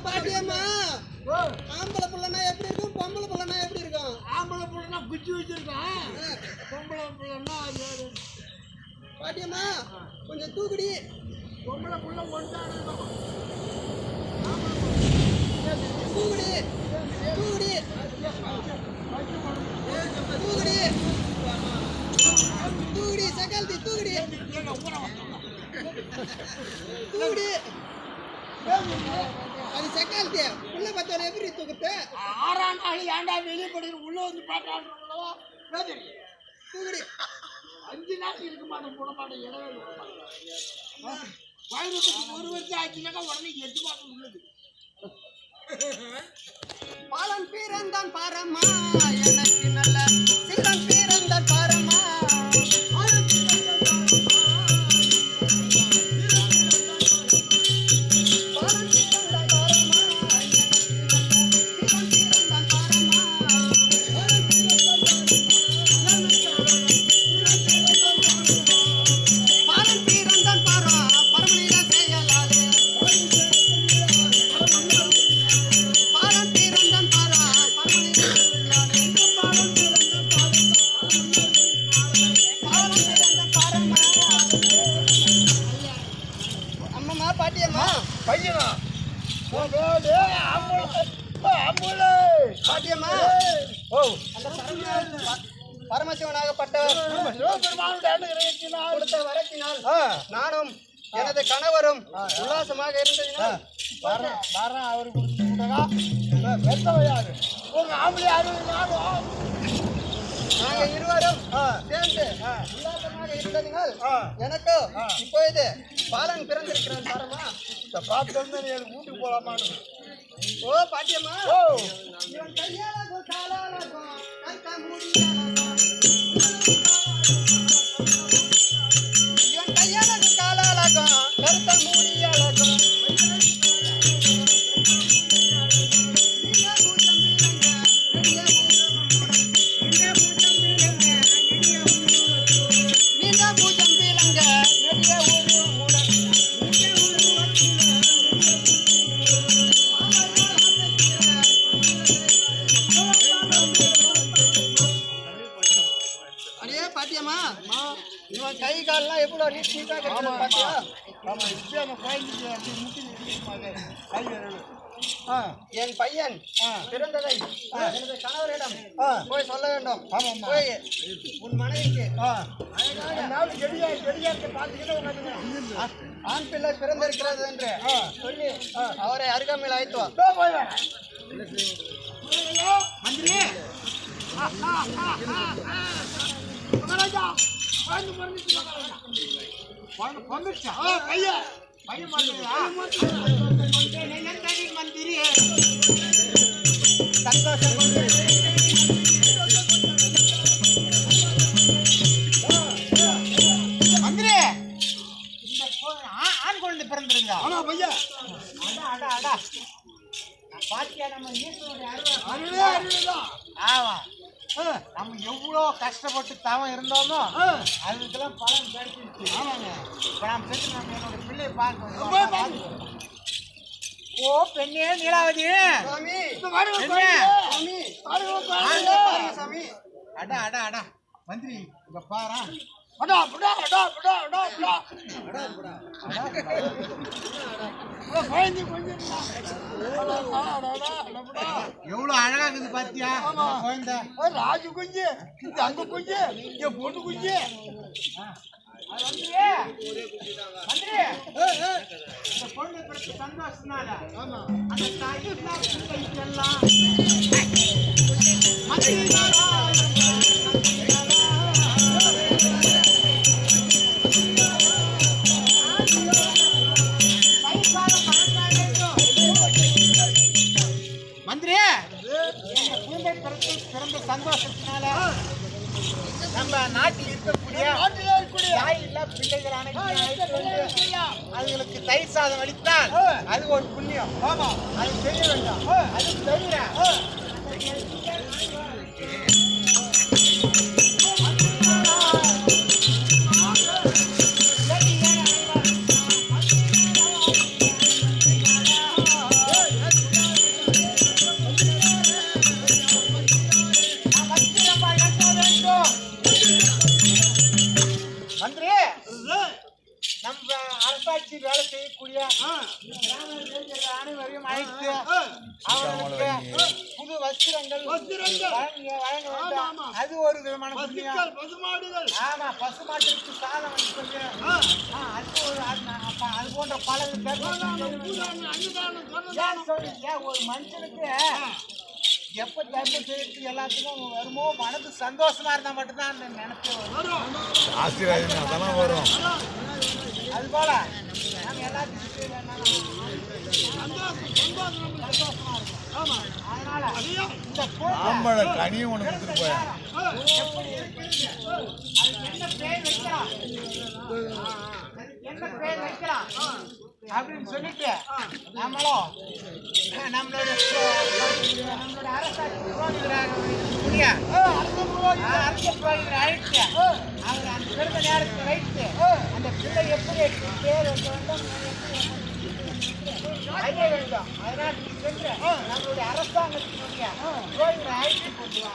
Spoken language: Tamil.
பாட்டியம்மா ஆம்பளை புள்ளனா எப்படி இருக்கும், பொம்பளை புள்ளனா எப்படி இருக்கும்? ஆம்பளை புள்ளனா குச்சி வச்சிருக்கான், பொம்பளை புள்ளனா பாட்டியம்மா கொஞ்சம் தூக்குடி. பொம்பளை புள்ள ஒன்றான தூக்குடி தூக்குடி தூக்குடி தூக்குடி சகால்தி தூக்குடி தூக்குடி. அது சக்காலத்தியா உள்ள பார்த்தா எப்படி தூக்குது? 6ஆம் நாள் ஏன்டா வெளியே படிக்கிற உள்ள வந்து பாக்குறான் தூக்குடி. 5 நாள் இருக்கு மாட்டேன் போட மாட்டேன் இடவே வயிறுக்கு 1 வருஷம் ஆச்சுனாக்கா உடனே 8 மாதம் உள்ளது. பாலன் பிறந்தான் பாரம்மா எனக்கு நல்ல சீரன் பிறந்தான் பாரம்மா. பாட்டியம்மா பையனா பாட்டியம்மா பரமசிவனாகப்பட்டவர் கொடுத்த வரத்தினால் நானும் எனது கணவரும் உல்லாசமாக இருந்ததினால் அவரு கொடுத்தா உங்க ஆம்பளை 60 நாளும் நாங்கள் இருவரும் சேர்ந்து உல்லாசமாக இருந்ததினால் எனக்கு இப்பொழுது பாலன் பிறந்திருக்கிறான் பாரம்மா. இந்த பார்த்து வந்து எனக்கு வீட்டுக்கு போலாமான்னு. ஓ பாட்டியம்மா இவன் கையாளகும் காலாளகும் கருத்த முடியாளகும் இவன் கையாளகும் காலாளகும் கருத்த முடியாளகும் பாட்டியம்மா இவன் கை கால்லாம் எவ்வளோ நீட்டாக இருக்கிறது பாத்தியா? ஆமா இப்போ அந்த குழந்தைக்கு முட்டி கை விரல். என் பையன் பிறந்ததை எனது கணவரிடம் போய் சொல்ல வேண்டும். போய் உன் மனைவிக்கு ஆண் பிள்ளை பிறந்திருக்கிறது என்று சொல்லி அவரை அருகாமையில் அழைத்து வா. ஆண் குழந்தை பிறந்திருக்குதா? ஆமா பையா. பாத்தியா நம்ம ஆமா நம்ம எவ்வளோ கஷ்டப்பட்டு தவம் இருந்தோமோ அதுக்கெல்லாம் பலன் கிடைச்சிருச்சு. ஆமாங்க. இப்போ நம்ம செஞ்சு நம்ம என்னோட பிள்ளையை பார்க்கணும். ஓ பெண்ணே நீலாவதி சாமி. அடா அடா அடா மந்திரி இங்க பாரா. அடா புடா அடா புடா அடா புடா அடா புடா எவ்வளவு அழகா இருக்குது பாத்தியா குழந்தை? ராஜு குஞ்சு இந்த அங்க குஞ்சு இங்க பொண்ணு குஞ்சு. பொண்ணு பிறகு சந்தோஷனால அந்த தாய்க்கெல்லாம் மந்திரி பிறந்த சந்தோஷத்தினால நம்ம நாட்டில் இருக்கக்கூடிய தாய் இல்ல பிள்ளைகள் அதுகளுக்கு தயிர் சாதம் அளித்தால் அது ஒரு புண்ணியம். ஆமா அது செய்ய வேண்டாம். அது தவிர மந்திரி நம்ம அரசாட்சி வேலை செய்யக்கூடிய அனைவரையும் அழைத்து அவர்களுக்கு புது வஸ்திரங்கள் வழங்க வேண்டும். அது ஒரு விதமான புண்ணியம். ஆமா, பசுமாட்டிற்கு சாதம் வைப்பது அது போன்ற பல ஒரு மனுஷனுக்கு எப்ப தர்மம் செய்யறதுக்கு எல்லாத்துக்கும் வருமோ மனது சந்தோஷமா இருந்தா மட்டும்தான் அந்த நினைப்பு வரும். அதெல்லாம் வரும். அது போல நாங்க எல்லாத்துக்கும் சந்தோஷமா இருக்கும். அதனால இந்த ஆம்பளை கனியும் ஒண்ணு கொடுத்துட்டு போயா எப்படி இருக்குது, அதுக்கு என்ன பேர் வைக்கலாம், என்ன பேர் வைக்கலாம் அப்படின்னு சொல்லிட்டு நம்மளும் நம்மளோட அரசாட்சி அரசு புரோகிதரை அழைத்து அவர் அந்த பிறந்த நேரத்தில் வைத்து அந்த பிள்ளை எப்படி பேர் வைக்க வேண்டும் அறிய வேண்டும். அதனால் சென்று நம்மளுடைய அரசாங்கத்தினுடைய புரோகிதரை அழைத்து கொண்டு வா.